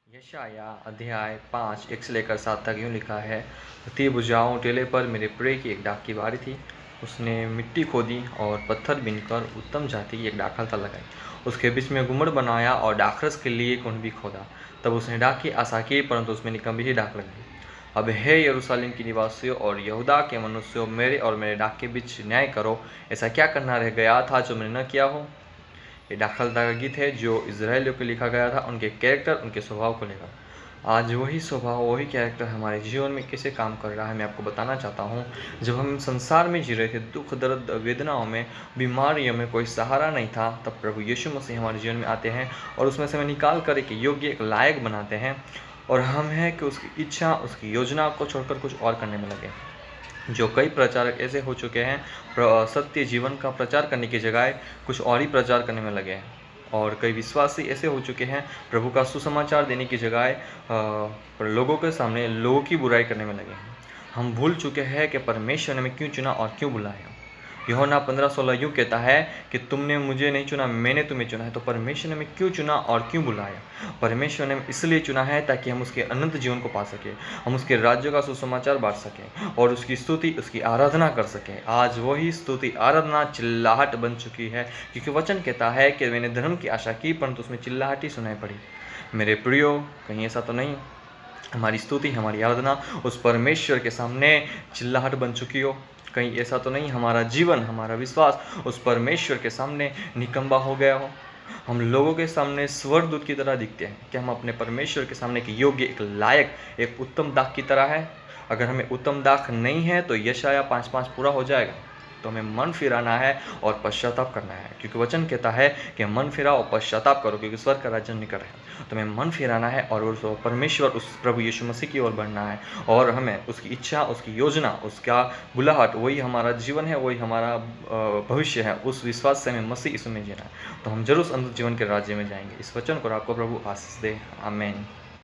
यशाया अध्याय 5 1 से लेकर 7 तक यूँ लिखा है। ती बुझाऊँ टेले पर मेरे प्रिय की एक डाक की बारी थी। उसने मिट्टी खोदी और पत्थर बीनकर उत्तम जाति की एक डाकखाल लगाई। उसके बीच में गुम्बद बनाया और डाकरस के लिए कुंड भी खोदा। तब उसने डाक की आशा की, परंतु उसमें निकम्मी ही डाक लगी। अब हे यरूशलेम की निवासियों और यहूदा के मनुष्यों, मेरे और मेरे डाक के बीच न्याय करो। ऐसा क्या करना रह गया था जो मैंने न किया हो? ये दाखलता का गीत है जो इजरायलियों को लिखा गया था, उनके कैरेक्टर, उनके स्वभाव को लेकर। आज वही स्वभाव, वही कैरेक्टर हमारे जीवन में कैसे काम कर रहा है, मैं आपको बताना चाहता हूँ। जब हम संसार में जी रहे थे, दुख दर्द वेदनाओं में, बीमारियों में कोई सहारा नहीं था, तब प्रभु यीशु मसीह हमारे जीवन में आते हैं और उसमें से हमें निकाल कर एक योग्य, एक लायक बनाते हैं। और हम हैं कि उसकी इच्छा, उसकी योजना को छोड़कर कुछ और करने में लगे। जो कई प्रचारक ऐसे हो चुके हैं, सत्य जीवन का प्रचार करने की जगह कुछ और ही प्रचार करने में लगे हैं। और कई विश्वासी ऐसे हो चुके हैं, प्रभु का सुसमाचार देने की जगह लोगों के सामने लोगों की बुराई करने में लगे हैं। हम भूल चुके हैं कि परमेश्वर ने हमें क्यों चुना और क्यों बुलाया। यूहन्ना 15:16 यूँ कहता है कि तुमने मुझे नहीं चुना, मैंने तुम्हें चुना है। तो परमेश्वर ने हमें क्यों चुना और क्यों बुलाया? परमेश्वर ने इसलिए चुना है ताकि हम उसके अनंत जीवन को पा सकें, हम उसके राज्य का सुसमाचार बांट सकें और उसकी स्तुति, उसकी आराधना कर सकें। आज वही स्तुति, आराधना चिल्लाहट बन चुकी है, क्योंकि वचन कहता है कि मैंने धर्म की आशा की, परंतु उसमें चिल्लाहट ही सुनाई पड़ी। मेरे प्रियो, कहीं ऐसा तो नहीं हमारी स्तुति, हमारी आराधना उस परमेश्वर के सामने चिल्लाहट बन चुकी हो? कहीं ऐसा तो नहीं हमारा जीवन, हमारा विश्वास उस परमेश्वर के सामने निकम्बा हो गया हो? हम लोगों के सामने स्वर्गदूत की तरह दिखते हैं कि हम अपने परमेश्वर के सामने एक योग्य, एक लायक, एक उत्तम दाख की तरह है? अगर हमें उत्तम दाख नहीं है तो यशाया 5:5 पूरा हो जाएगा। तो हमें मन फिराना है और पश्चाताप करना है, क्योंकि वचन कहता है कि मन फिराओ और पश्चाताप करो, क्योंकि स्वर्ग का राज्य निकट है। तो हमें मन फिराना है और उस परमेश्वर, उस प्रभु यीशु मसीह की ओर बढ़ना है। और हमें उसकी इच्छा, उसकी योजना, उसका बुलाहट, वही हमारा जीवन है, वही हमारा भविष्य है। उस विश्वास से हमें मसीह यीशु में जीना है, तो हम जरूर अनंत जीवन के राज्य में जाएंगे। इस वचन को आपको प्रभु आशीष दे। आमीन।